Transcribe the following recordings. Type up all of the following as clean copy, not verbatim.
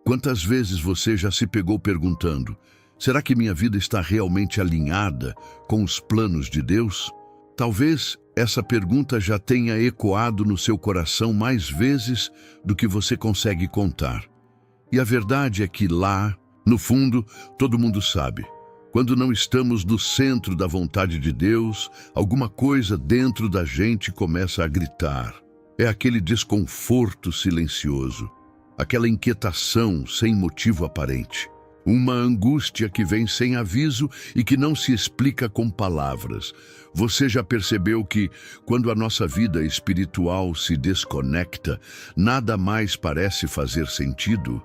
Quantas vezes você já se pegou perguntando: será que minha vida está realmente alinhada com os planos de Deus? Talvez essa pergunta já tenha ecoado no seu coração mais vezes do que você consegue contar. E a verdade é que lá, no fundo, todo mundo sabe. Quando não estamos no centro da vontade de Deus, alguma coisa dentro da gente começa a gritar. É aquele desconforto silencioso, aquela inquietação sem motivo aparente, uma angústia que vem sem aviso e que não se explica com palavras. Você já percebeu que, quando a nossa vida espiritual se desconecta, nada mais parece fazer sentido?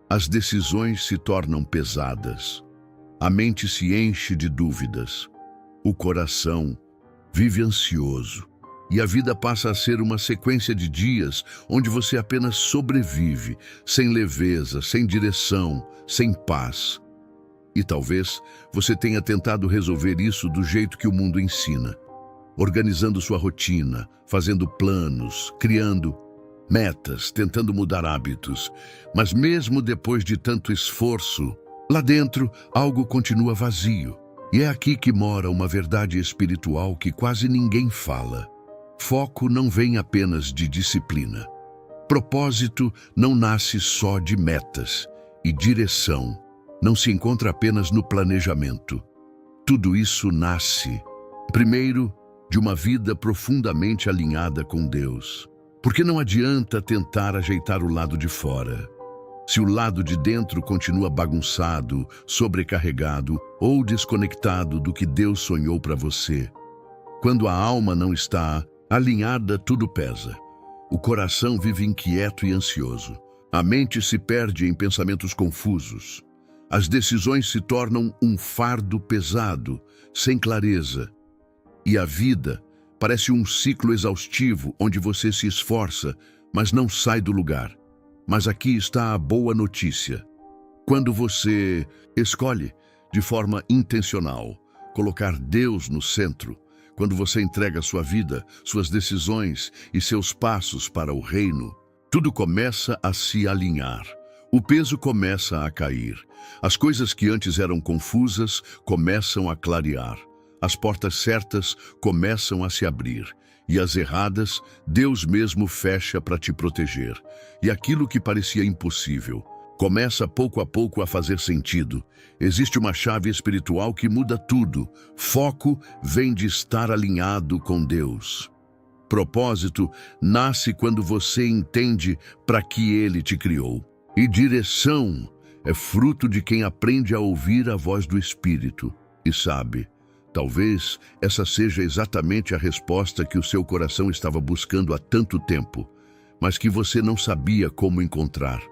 As decisões se tornam pesadas, a mente se enche de dúvidas, o coração vive ansioso. E a vida passa a ser uma sequência de dias onde você apenas sobrevive, sem leveza, sem direção, sem paz. E talvez você tenha tentado resolver isso do jeito que o mundo ensina, organizando sua rotina, fazendo planos, criando metas, tentando mudar hábitos. Mas mesmo depois de tanto esforço, lá dentro algo continua vazio. E é aqui que mora uma verdade espiritual que quase ninguém fala. Foco não vem apenas de disciplina. Propósito não nasce só de metas. E direção não se encontra apenas no planejamento. Tudo isso nasce, primeiro, de uma vida profundamente alinhada com Deus. Porque não adianta tentar ajeitar o lado de fora. Se o lado de dentro continua bagunçado, sobrecarregado ou desconectado do que Deus sonhou para você. Quando a alma não está alinhada, tudo pesa. O coração vive inquieto e ansioso. A mente se perde em pensamentos confusos. As decisões se tornam um fardo pesado, sem clareza. E a vida parece um ciclo exaustivo onde você se esforça, mas não sai do lugar. Mas aqui está a boa notícia. Quando você escolhe, de forma intencional, colocar Deus no centro, quando você entrega sua vida, suas decisões e seus passos para o reino, tudo começa a se alinhar. O peso começa a cair. As coisas que antes eram confusas começam a clarear. As portas certas começam a se abrir. E as erradas, Deus mesmo fecha para te proteger. E aquilo que parecia impossível começa pouco a pouco a fazer sentido. Existe uma chave espiritual que muda tudo. Foco vem de estar alinhado com Deus. Propósito nasce quando você entende para que Ele te criou. E direção é fruto de quem aprende a ouvir a voz do Espírito. E sabe, talvez essa seja exatamente a resposta que o seu coração estava buscando há tanto tempo, mas que você não sabia como encontrar.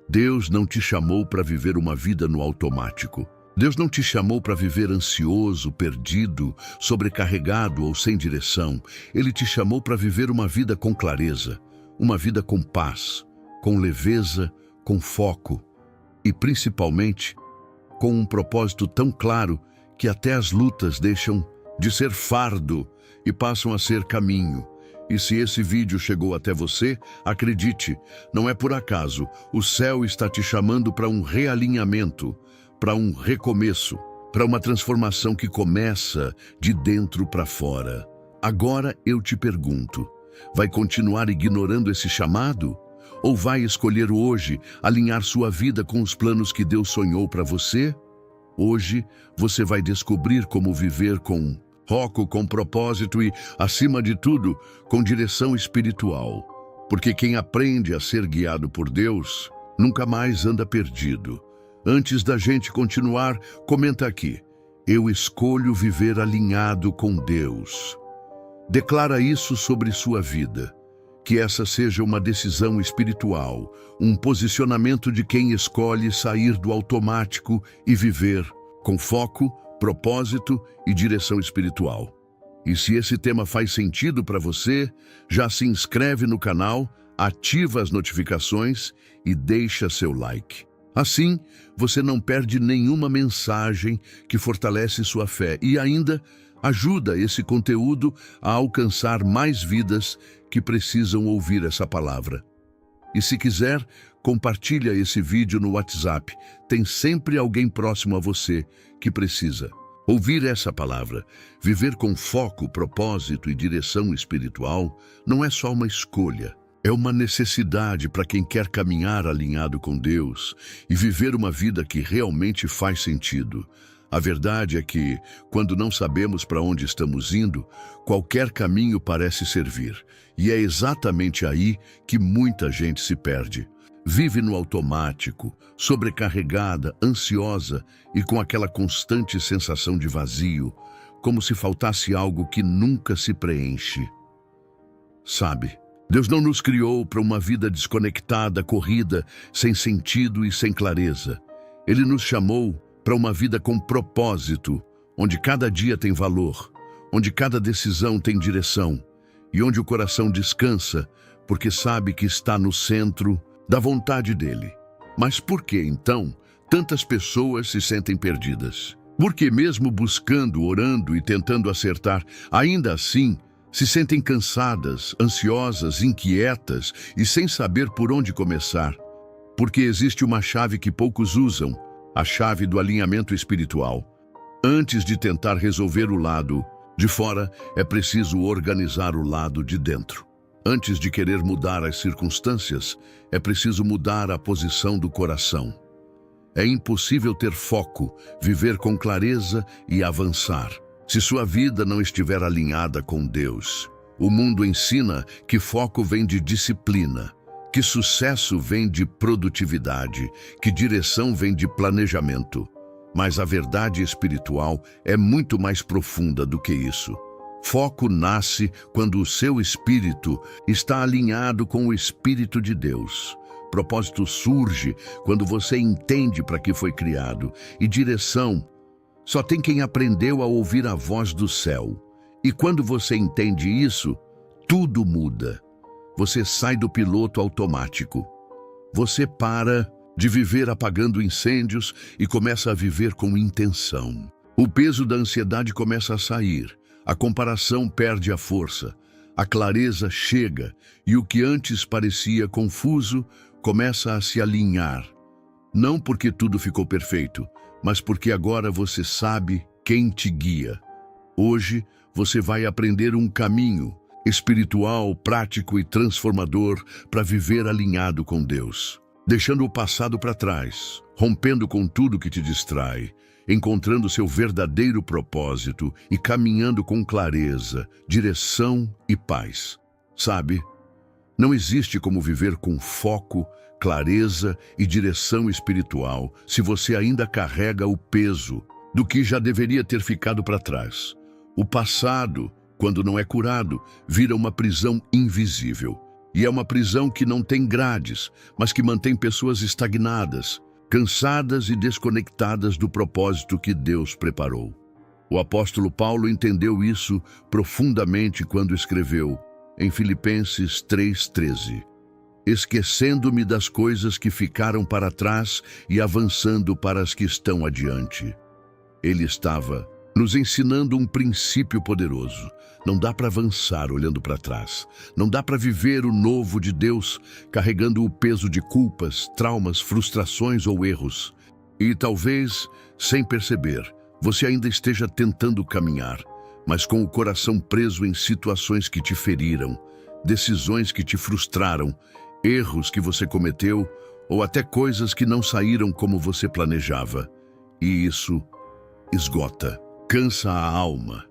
Deus não te chamou para viver uma vida no automático. Deus não te chamou para viver ansioso, perdido, sobrecarregado ou sem direção. Ele te chamou para viver uma vida com clareza, uma vida com paz, com leveza, com foco e, principalmente, com um propósito tão claro que até as lutas deixam de ser fardo e passam a ser caminho. E se esse vídeo chegou até você, acredite, não é por acaso. O céu está te chamando para um realinhamento, para um recomeço, para uma transformação que começa de dentro para fora. Agora eu te pergunto, vai continuar ignorando esse chamado? Ou vai escolher hoje alinhar sua vida com os planos que Deus sonhou para você? Hoje você vai descobrir como viver com foco, com propósito e, acima de tudo, com direção espiritual. Porque quem aprende a ser guiado por Deus nunca mais anda perdido. Antes da gente continuar, comenta aqui: eu escolho viver alinhado com Deus. Declara isso sobre sua vida. Que essa seja uma decisão espiritual, um posicionamento de quem escolhe sair do automático e viver com foco, propósito e direção espiritual. E se esse tema faz sentido para você, já se inscreve no canal, ativa as notificações e deixa seu like. Assim, você não perde nenhuma mensagem que fortalece sua fé e ainda ajuda esse conteúdo a alcançar mais vidas que precisam ouvir essa palavra. E se quiser, Compartilha esse vídeo no WhatsApp. Tem sempre alguém próximo a você que precisa ouvir essa palavra. Viver com foco, propósito e direção espiritual não é só uma escolha. É uma necessidade para quem quer caminhar alinhado com Deus e viver uma vida que realmente faz sentido. A verdade é que, quando não sabemos para onde estamos indo, qualquer caminho parece servir. E é exatamente aí que muita gente se perde. Vive no automático, sobrecarregada, ansiosa e com aquela constante sensação de vazio, como se faltasse algo que nunca se preenche. Sabe, Deus não nos criou para uma vida desconectada, corrida, sem sentido e sem clareza. Ele nos chamou para uma vida com propósito, onde cada dia tem valor, onde cada decisão tem direção e onde o coração descansa, porque sabe que está no centro da vontade dele. Mas por que, então, tantas pessoas se sentem perdidas? Porque mesmo buscando, orando e tentando acertar, ainda assim, se sentem cansadas, ansiosas, inquietas e sem saber por onde começar. Porque existe uma chave que poucos usam, a chave do alinhamento espiritual. Antes de tentar resolver o lado de fora, é preciso organizar o lado de dentro. Antes de querer mudar as circunstâncias, é preciso mudar a posição do coração. É impossível ter foco, viver com clareza e avançar se sua vida não estiver alinhada com Deus. O mundo ensina que foco vem de disciplina, que sucesso vem de produtividade, que direção vem de planejamento. Mas a verdade espiritual é muito mais profunda do que isso. Foco nasce quando o seu espírito está alinhado com o Espírito de Deus. Propósito surge quando você entende para que foi criado. E direção só tem quem aprendeu a ouvir a voz do céu. E quando você entende isso, tudo muda. Você sai do piloto automático. Você para de viver apagando incêndios e começa a viver com intenção. O peso da ansiedade começa a sair. A comparação perde a força, a clareza chega e o que antes parecia confuso começa a se alinhar. Não porque tudo ficou perfeito, mas porque agora você sabe quem te guia. Hoje você vai aprender um caminho espiritual, prático e transformador para viver alinhado com Deus, deixando o passado para trás, rompendo com tudo que te distrai, encontrando seu verdadeiro propósito e caminhando com clareza, direção e paz. Sabe, não existe como viver com foco, clareza e direção espiritual se você ainda carrega o peso do que já deveria ter ficado para trás. O passado, quando não é curado, vira uma prisão invisível. E é uma prisão que não tem grades, mas que mantém pessoas estagnadas, cansadas e desconectadas do propósito que Deus preparou. O apóstolo Paulo entendeu isso profundamente quando escreveu em Filipenses 3:13: esquecendo-me das coisas que ficaram para trás e avançando para as que estão adiante. Ele estava nos ensinando um princípio poderoso. Não dá para avançar olhando para trás. Não dá para viver o novo de Deus carregando o peso de culpas, traumas, frustrações ou erros. E talvez, sem perceber, você ainda esteja tentando caminhar, mas com o coração preso em situações que te feriram, decisões que te frustraram, erros que você cometeu ou até coisas que não saíram como você planejava. E isso esgota, cansa a alma,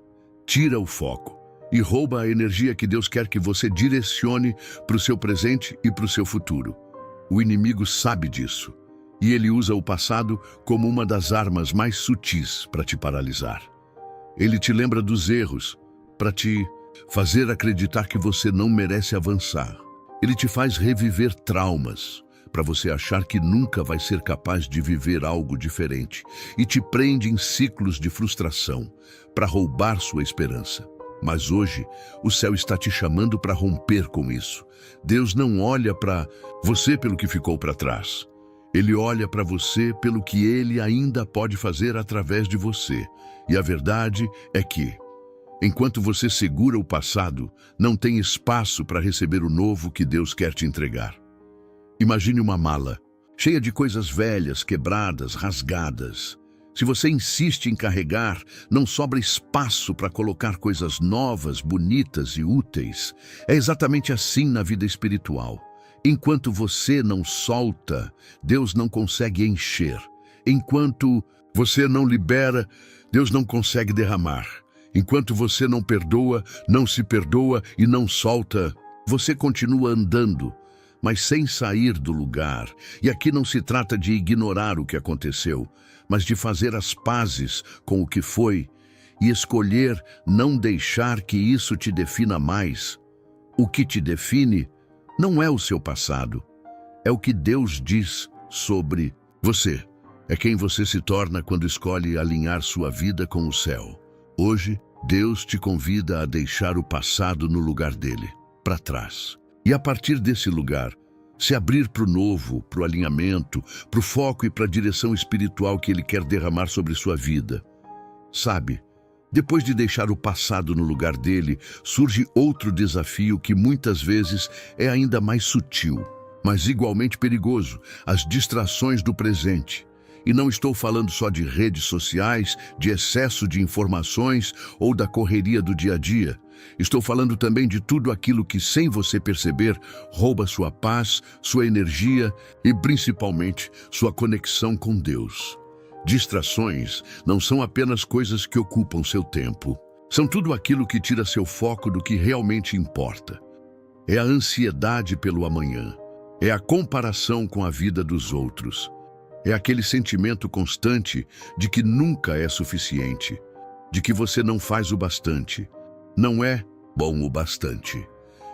tira o foco e rouba a energia que Deus quer que você direcione para o seu presente e para o seu futuro. O inimigo sabe disso e ele usa o passado como uma das armas mais sutis para te paralisar. Ele te lembra dos erros para te fazer acreditar que você não merece avançar. Ele te faz reviver traumas para você achar que nunca vai ser capaz de viver algo diferente e te prende em ciclos de frustração para roubar sua esperança. Mas hoje, o céu está te chamando para romper com isso. Deus não olha para você pelo que ficou para trás. Ele olha para você pelo que Ele ainda pode fazer através de você. E a verdade é que, enquanto você segura o passado, não tem espaço para receber o novo que Deus quer te entregar. Imagine uma mala, cheia de coisas velhas, quebradas, rasgadas. Se você insiste em carregar, não sobra espaço para colocar coisas novas, bonitas e úteis. É exatamente assim na vida espiritual. Enquanto você não solta, Deus não consegue encher. Enquanto você não libera, Deus não consegue derramar. Enquanto você não perdoa, não se perdoa e não solta, você continua andando, mas sem sair do lugar. E aqui não se trata de ignorar o que aconteceu, mas de fazer as pazes com o que foi e escolher não deixar que isso te defina mais. O que te define não é o seu passado, é o que Deus diz sobre você. É quem você se torna quando escolhe alinhar sua vida com o céu. Hoje, Deus te convida a deixar o passado no lugar dele, para trás. E a partir desse lugar, se abrir para o novo, para o alinhamento, para o foco e para a direção espiritual que Ele quer derramar sobre sua vida. Sabe, depois de deixar o passado no lugar dele, surge outro desafio que muitas vezes é ainda mais sutil, mas igualmente perigoso: as distrações do presente. E não estou falando só de redes sociais, de excesso de informações ou da correria do dia a dia. Estou falando também de tudo aquilo que, sem você perceber, rouba sua paz, sua energia e, principalmente, sua conexão com Deus. Distrações não são apenas coisas que ocupam seu tempo. São tudo aquilo que tira seu foco do que realmente importa. É a ansiedade pelo amanhã. É a comparação com a vida dos outros. É aquele sentimento constante de que nunca é suficiente, de que você não faz o bastante. Não é bom o bastante.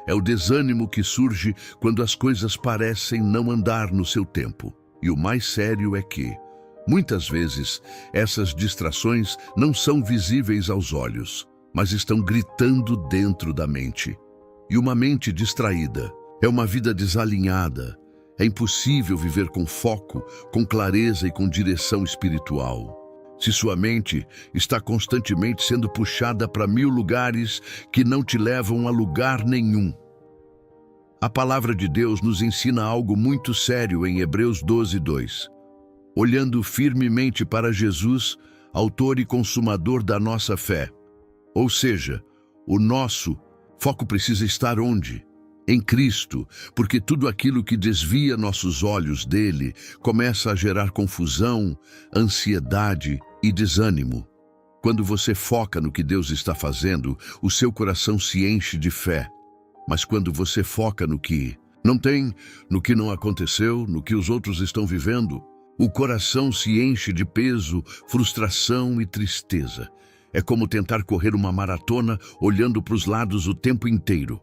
É o desânimo que surge quando as coisas parecem não andar no seu tempo. E o mais sério é que, muitas vezes, essas distrações não são visíveis aos olhos, mas estão gritando dentro da mente. E uma mente distraída é uma vida desalinhada. É impossível viver com foco, com clareza e com direção espiritual. Se sua mente está constantemente sendo puxada para 1000 lugares que não te levam a lugar nenhum. A palavra de Deus nos ensina algo muito sério em Hebreus 12:2. Olhando firmemente para Jesus, autor e consumador da nossa fé. Ou seja, o nosso foco precisa estar onde? Em Cristo, porque tudo aquilo que desvia nossos olhos dele começa a gerar confusão, ansiedade e desânimo. Quando você foca no que Deus está fazendo, o seu coração se enche de fé. Mas quando você foca no que não tem, no que não aconteceu, no que os outros estão vivendo, o coração se enche de peso, frustração e tristeza. É como tentar correr uma maratona olhando para os lados o tempo inteiro.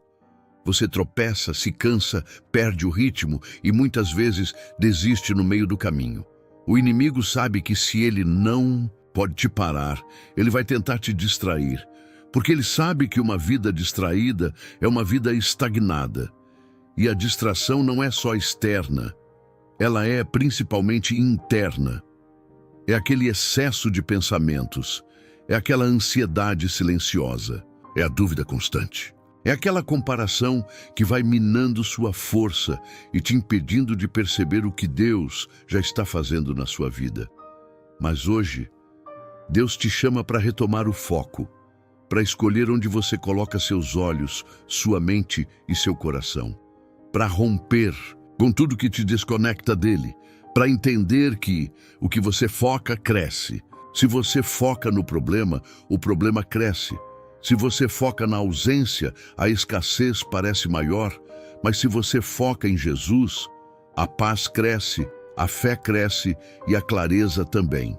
Você tropeça, se cansa, perde o ritmo e muitas vezes desiste no meio do caminho. O inimigo sabe que se ele não pode te parar, ele vai tentar te distrair, porque ele sabe que uma vida distraída é uma vida estagnada. E a distração não é só externa, ela é principalmente interna. É aquele excesso de pensamentos, é aquela ansiedade silenciosa, é a dúvida constante. É aquela comparação que vai minando sua força e te impedindo de perceber o que Deus já está fazendo na sua vida. Mas hoje, Deus te chama para retomar o foco, para escolher onde você coloca seus olhos, sua mente e seu coração, para romper com tudo que te desconecta dele, para entender que o que você foca cresce. Se você foca no problema, o problema cresce. Se você foca na ausência, a escassez parece maior, mas se você foca em Jesus, a paz cresce, a fé cresce e a clareza também.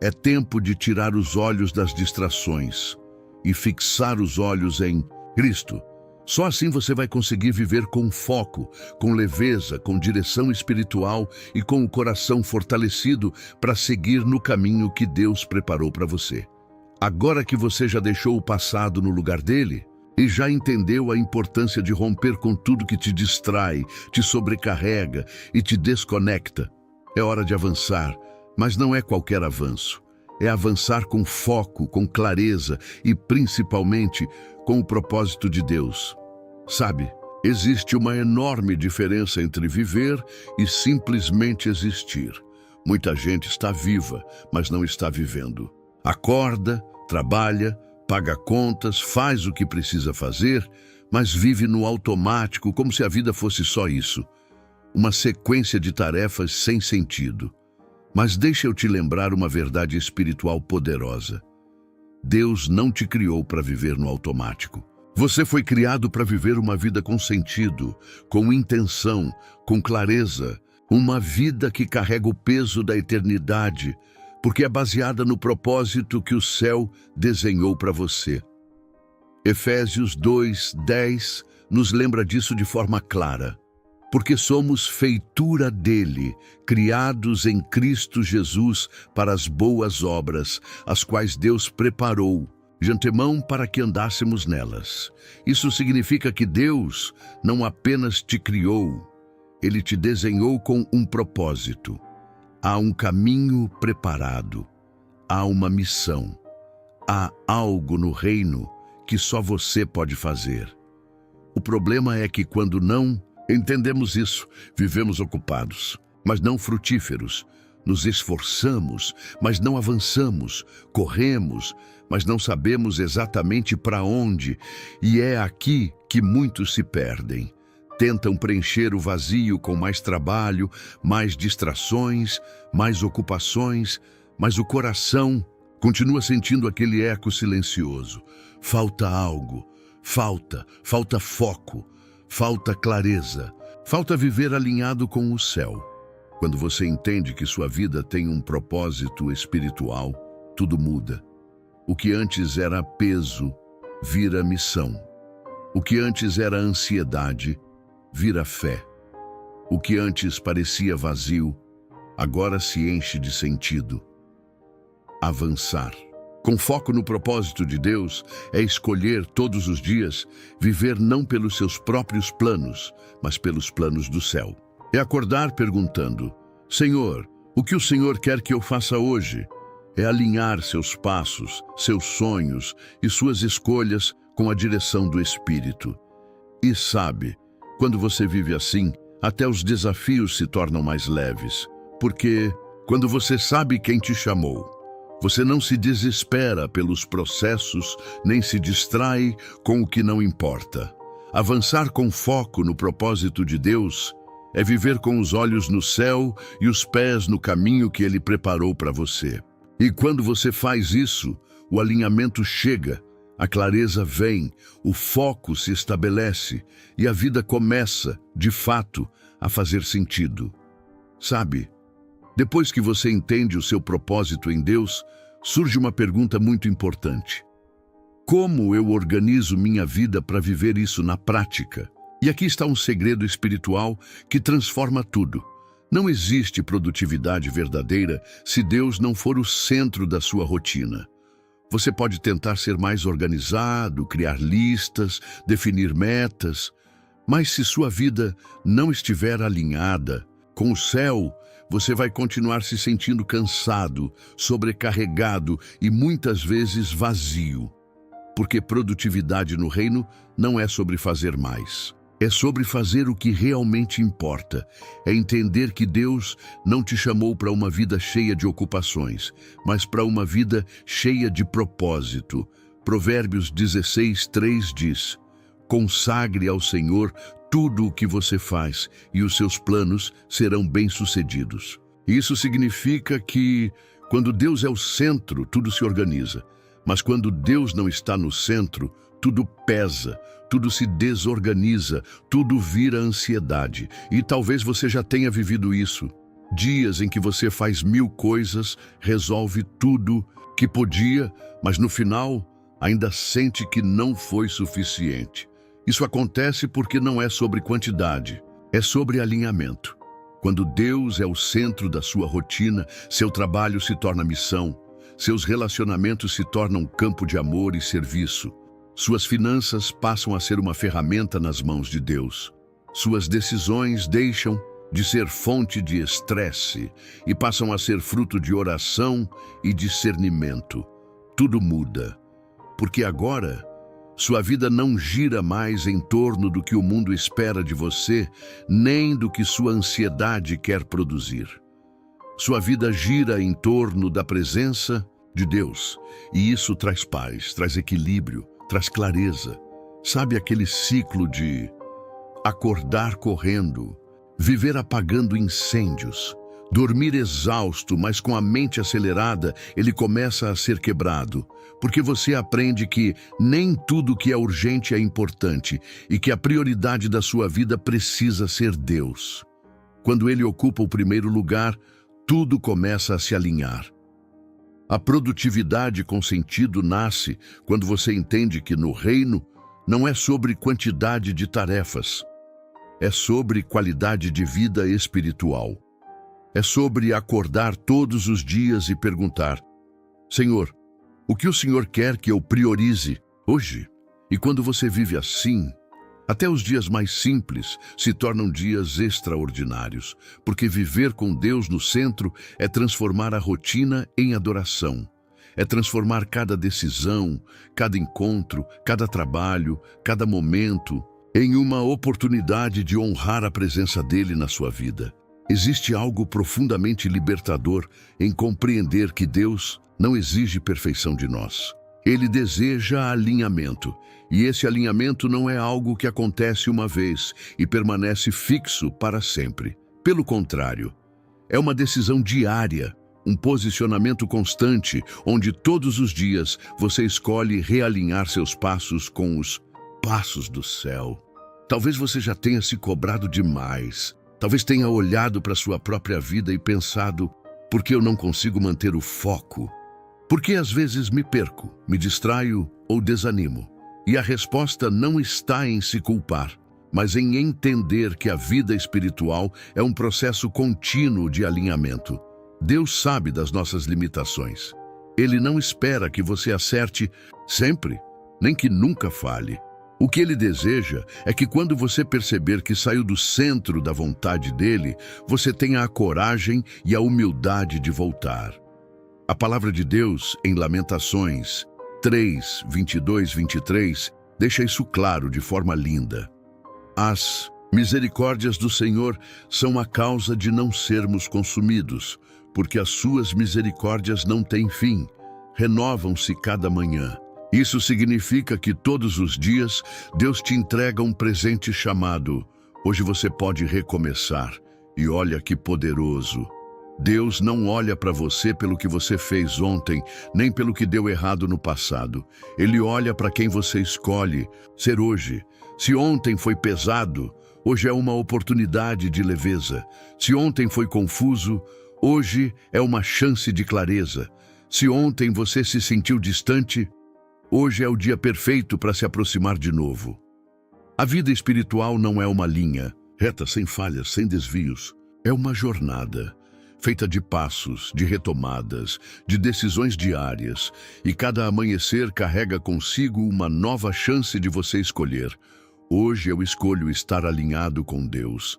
É tempo de tirar os olhos das distrações e fixar os olhos em Cristo. Só assim você vai conseguir viver com foco, com leveza, com direção espiritual e com o coração fortalecido para seguir no caminho que Deus preparou para você. Agora que você já deixou o passado no lugar dele e já entendeu a importância de romper com tudo que te distrai, te sobrecarrega e te desconecta, é hora de avançar, mas não é qualquer avanço. É avançar com foco, com clareza e principalmente com o propósito de Deus. Sabe, Existe uma enorme diferença entre viver e simplesmente existir. Muita gente está viva, mas não está vivendo. Acorda, trabalha, paga contas, faz o que precisa fazer, mas vive no automático como se a vida fosse só isso. Uma sequência de tarefas sem sentido. Mas deixa eu te lembrar uma verdade espiritual poderosa. Deus não te criou para viver no automático. Você foi criado para viver uma vida com sentido, com intenção, com clareza, uma vida que carrega o peso da eternidade, porque é baseada no propósito que o céu desenhou para você. Efésios 2:10 nos lembra disso de forma clara. Porque somos feitura dele, criados em Cristo Jesus para as boas obras, as quais Deus preparou de antemão para que andássemos nelas. Isso significa que Deus não apenas te criou, Ele te desenhou com um propósito. Há um caminho preparado, há uma missão, há algo no reino que só você pode fazer. O problema é que quando não entendemos isso, vivemos ocupados, mas não frutíferos. Nos esforçamos, mas não avançamos. Corremos, mas não sabemos exatamente para onde. E é aqui que muitos se perdem. Tentam preencher o vazio com mais trabalho, mais distrações, mais ocupações, mas o coração continua sentindo aquele eco silencioso. Falta algo, falta foco. Falta clareza, falta viver alinhado com o céu. Quando você entende que sua vida tem um propósito espiritual, tudo muda. O que antes era peso, vira missão. O que antes era ansiedade, vira fé. O que antes parecia vazio, agora se enche de sentido. Avançar. Com foco no propósito de Deus, é escolher todos os dias viver não pelos seus próprios planos, mas pelos planos do céu. É acordar perguntando: Senhor, o que o Senhor quer que eu faça hoje? É alinhar seus passos, seus sonhos e suas escolhas com a direção do Espírito. E sabe, quando você vive assim, até os desafios se tornam mais leves, porque quando você sabe quem te chamou, você não se desespera pelos processos, nem se distrai com o que não importa. Avançar com foco no propósito de Deus é viver com os olhos no céu e os pés no caminho que Ele preparou para você. E quando você faz isso, o alinhamento chega, a clareza vem, o foco se estabelece e a vida começa, de fato, a fazer sentido. Sabe? Depois que você entende o seu propósito em Deus, surge uma pergunta muito importante. Como eu organizo minha vida para viver isso na prática? E aqui está um segredo espiritual que transforma tudo. Não existe produtividade verdadeira se Deus não for o centro da sua rotina. Você pode tentar ser mais organizado, criar listas, definir metas, mas se sua vida não estiver alinhada com o céu, você vai continuar se sentindo cansado, sobrecarregado e muitas vezes vazio. Porque produtividade no reino não é sobre fazer mais. É sobre fazer o que realmente importa. É entender que Deus não te chamou para uma vida cheia de ocupações, mas para uma vida cheia de propósito. Provérbios 16:3 diz: consagre ao Senhor tudo o que você faz, e os seus planos serão bem-sucedidos. Isso significa que, quando Deus é o centro, tudo se organiza. Mas quando Deus não está no centro, tudo pesa, tudo se desorganiza, tudo vira ansiedade. E talvez você já tenha vivido isso. Dias em que você faz 1000 coisas, resolve tudo que podia, mas no final ainda sente que não foi suficiente. Isso acontece porque não é sobre quantidade, é sobre alinhamento. Quando Deus é o centro da sua rotina, seu trabalho se torna missão, seus relacionamentos se tornam campo de amor e serviço. Suas finanças passam a ser uma ferramenta nas mãos de Deus. Suas decisões deixam de ser fonte de estresse e passam a ser fruto de oração e discernimento. Tudo muda, porque agora Sua vida não gira mais em torno do que o mundo espera de você, nem do que sua ansiedade quer produzir. Sua vida gira em torno da presença de Deus, e isso traz paz, traz equilíbrio, traz clareza. Sabe aquele ciclo de acordar correndo, viver apagando incêndios, dormir exausto, mas com a mente acelerada, ele começa a ser quebrado, porque você aprende que nem tudo que é urgente é importante e que a prioridade da sua vida precisa ser Deus. Quando ele ocupa o primeiro lugar, tudo começa a se alinhar. A produtividade com sentido nasce quando você entende que no reino não é sobre quantidade de tarefas, é sobre qualidade de vida espiritual. É sobre acordar todos os dias e perguntar: Senhor, o que o Senhor quer que eu priorize hoje? E quando você vive assim, até os dias mais simples se tornam dias extraordinários, porque viver com Deus no centro é transformar a rotina em adoração. É transformar cada decisão, cada encontro, cada trabalho, cada momento em uma oportunidade de honrar a presença dele na sua vida. Existe algo profundamente libertador em compreender que Deus não exige perfeição de nós. Ele deseja alinhamento, e esse alinhamento não é algo que acontece uma vez e permanece fixo para sempre. Pelo contrário, é uma decisão diária, um posicionamento constante, onde todos os dias você escolhe realinhar seus passos com os passos do céu. Talvez você já tenha se cobrado demais. Talvez tenha olhado para sua própria vida e pensado: por que eu não consigo manter o foco? Por que às vezes me perco, me distraio ou desanimo? E a resposta não está em se culpar, mas em entender que a vida espiritual é um processo contínuo de alinhamento. Deus sabe das nossas limitações. Ele não espera que você acerte sempre, nem que nunca falhe. O que ele deseja é que quando você perceber que saiu do centro da vontade dele, você tenha a coragem e a humildade de voltar. A palavra de Deus, em Lamentações 3, 22, 23, deixa isso claro de forma linda. As misericórdias do Senhor são a causa de não sermos consumidos, porque as suas misericórdias não têm fim, renovam-se cada manhã. Isso significa que todos os dias Deus te entrega um presente chamado: hoje você pode recomeçar. E olha que poderoso! Deus não olha para você pelo que você fez ontem, nem pelo que deu errado no passado. Ele olha para quem você escolhe ser hoje. Se ontem foi pesado, hoje é uma oportunidade de leveza. Se ontem foi confuso, hoje é uma chance de clareza. Se ontem você se sentiu distante, hoje é o dia perfeito para se aproximar de novo. A vida espiritual não é uma linha reta, sem falhas, sem desvios. É uma jornada feita de passos, de retomadas, de decisões diárias. E cada amanhecer carrega consigo uma nova chance de você escolher. Hoje eu escolho estar alinhado com Deus.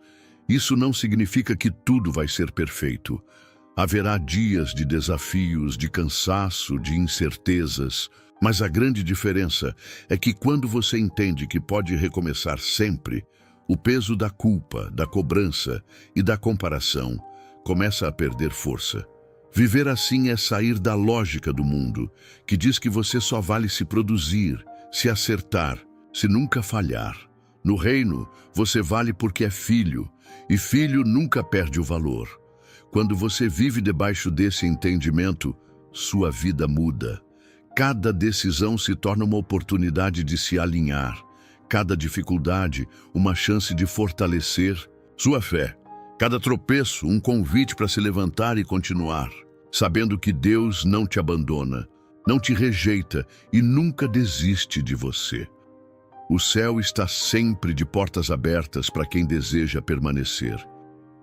Isso não significa que tudo vai ser perfeito. Haverá dias de desafios, de cansaço, de incertezas. Mas a grande diferença é que quando você entende que pode recomeçar sempre, o peso da culpa, da cobrança e da comparação começa a perder força. Viver assim é sair da lógica do mundo, que diz que você só vale se produzir, se acertar, se nunca falhar. No reino, você vale porque é filho, e filho nunca perde o valor. Quando você vive debaixo desse entendimento, sua vida muda. Cada decisão se torna uma oportunidade de se alinhar. Cada dificuldade, uma chance de fortalecer sua fé. Cada tropeço, um convite para se levantar e continuar, sabendo que Deus não te abandona, não te rejeita e nunca desiste de você. O céu está sempre de portas abertas para quem deseja permanecer.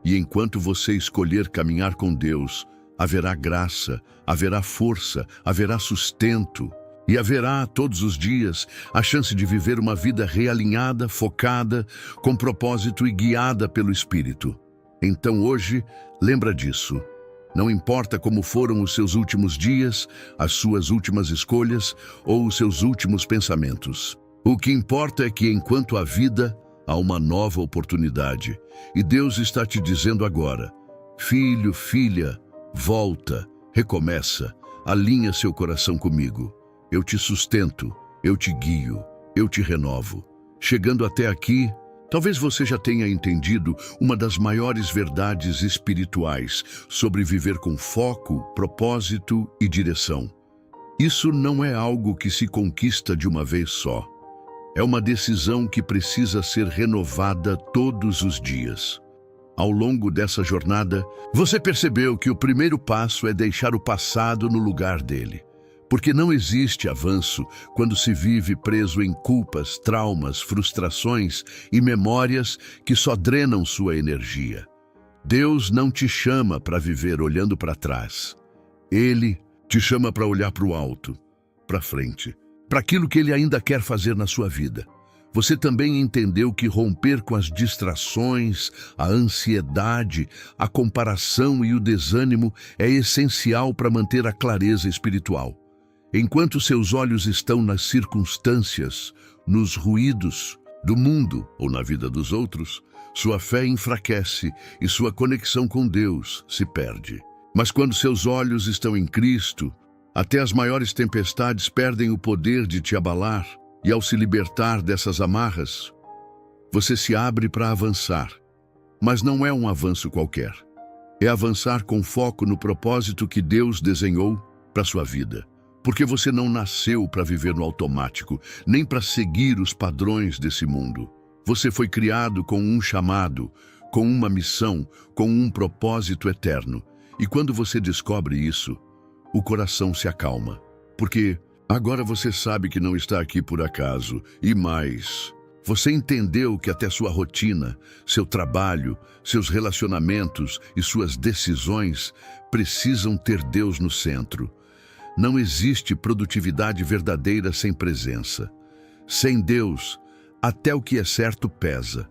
E enquanto você escolher caminhar com Deus, haverá graça, haverá força, haverá sustento. E haverá, todos os dias, a chance de viver uma vida realinhada, focada, com propósito e guiada pelo Espírito. Então hoje, lembra disso. Não importa como foram os seus últimos dias, as suas últimas escolhas ou os seus últimos pensamentos. O que importa é que enquanto há vida, há uma nova oportunidade. E Deus está te dizendo agora: filho, filha, volta, recomeça, alinha seu coração comigo. Eu te sustento, eu te guio, eu te renovo. Chegando até aqui, talvez você já tenha entendido uma das maiores verdades espirituais sobre viver com foco, propósito e direção. Isso não é algo que se conquista de uma vez só. É uma decisão que precisa ser renovada todos os dias. Ao longo dessa jornada, você percebeu que o primeiro passo é deixar o passado no lugar dele. Porque não existe avanço quando se vive preso em culpas, traumas, frustrações e memórias que só drenam sua energia. Deus não te chama para viver olhando para trás. Ele te chama para olhar para o alto, para frente, para aquilo que Ele ainda quer fazer na sua vida. Você também entendeu que romper com as distrações, a ansiedade, a comparação e o desânimo é essencial para manter a clareza espiritual. Enquanto seus olhos estão nas circunstâncias, nos ruídos do mundo ou na vida dos outros, sua fé enfraquece e sua conexão com Deus se perde. Mas quando seus olhos estão em Cristo, até as maiores tempestades perdem o poder de te abalar, e ao se libertar dessas amarras, você se abre para avançar. Mas não é um avanço qualquer. É avançar com foco no propósito que Deus desenhou para sua vida. Porque você não nasceu para viver no automático, nem para seguir os padrões desse mundo. Você foi criado com um chamado, com uma missão, com um propósito eterno. E quando você descobre isso, o coração se acalma. Porque agora você sabe que não está aqui por acaso. E mais, você entendeu que até sua rotina, seu trabalho, seus relacionamentos e suas decisões precisam ter Deus no centro. Não existe produtividade verdadeira sem presença. Sem Deus, até o que é certo pesa.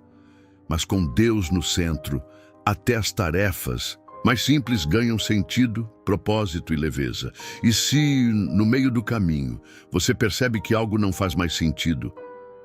Mas com Deus no centro, até as tarefas mais simples ganham sentido, propósito e leveza. E se, no meio do caminho, você percebe que algo não faz mais sentido,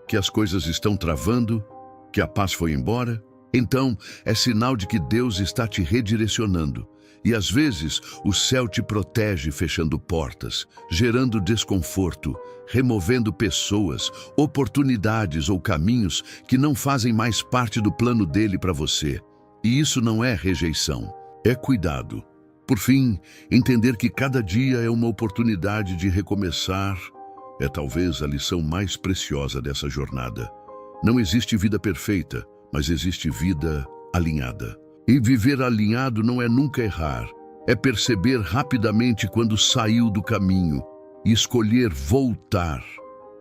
que as coisas estão travando, que a paz foi embora, então é sinal de que Deus está te redirecionando. E às vezes o céu te protege fechando portas, gerando desconforto, removendo pessoas, oportunidades ou caminhos que não fazem mais parte do plano dele para você. E isso não é rejeição, é cuidado. Por fim, entender que cada dia é uma oportunidade de recomeçar é talvez a lição mais preciosa dessa jornada. Não existe vida perfeita, mas existe vida alinhada. E viver alinhado não é nunca errar, é perceber rapidamente quando saiu do caminho e escolher voltar.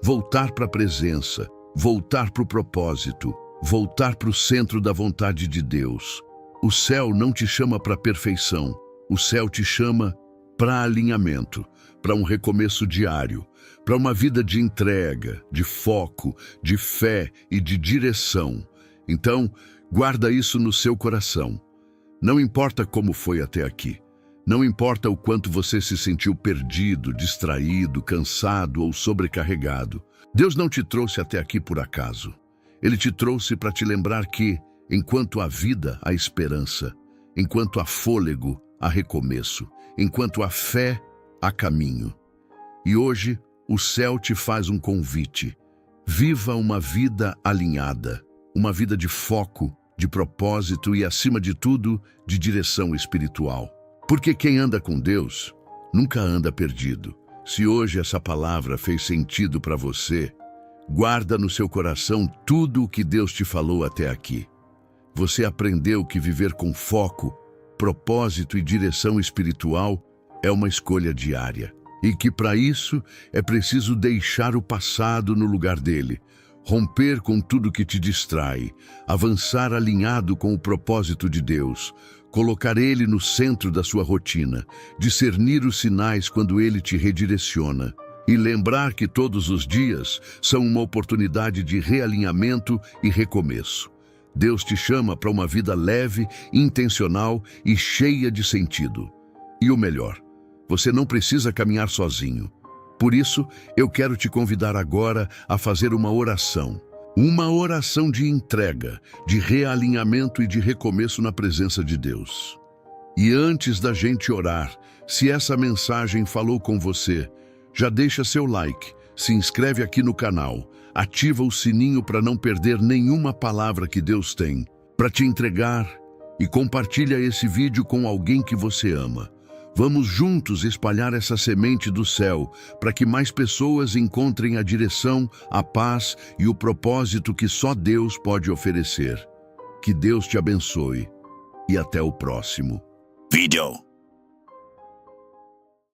Voltar para a presença, voltar para o propósito, voltar para o centro da vontade de Deus. O céu não te chama para a perfeição, o céu te chama para alinhamento, para um recomeço diário, para uma vida de entrega, de foco, de fé e de direção. Então, guarda isso no seu coração. Não importa como foi até aqui. Não importa o quanto você se sentiu perdido, distraído, cansado ou sobrecarregado. Deus não te trouxe até aqui por acaso. Ele te trouxe para te lembrar que, enquanto há vida, há esperança. Enquanto há fôlego, há recomeço. Enquanto há fé, há caminho. E hoje, o céu te faz um convite. Viva uma vida alinhada. Uma vida de foco, de propósito e, acima de tudo, de direção espiritual. Porque quem anda com Deus nunca anda perdido. Se hoje essa palavra fez sentido para você, guarda no seu coração tudo o que Deus te falou até aqui. Você aprendeu que viver com foco, propósito e direção espiritual é uma escolha diária. E que para isso é preciso deixar o passado no lugar dele, romper com tudo que te distrai, avançar alinhado com o propósito de Deus, colocar Ele no centro da sua rotina, discernir os sinais quando Ele te redireciona e lembrar que todos os dias são uma oportunidade de realinhamento e recomeço. Deus te chama para uma vida leve, intencional e cheia de sentido. E o melhor, você não precisa caminhar sozinho. Por isso, eu quero te convidar agora a fazer uma oração. Uma oração de entrega, de realinhamento e de recomeço na presença de Deus. E antes da gente orar, se essa mensagem falou com você, já deixa seu like, se inscreve aqui no canal, ativa o sininho para não perder nenhuma palavra que Deus tem para te entregar e compartilha esse vídeo com alguém que você ama. Vamos juntos espalhar essa semente do céu para que mais pessoas encontrem a direção, a paz e o propósito que só Deus pode oferecer. Que Deus te abençoe e até o próximo vídeo.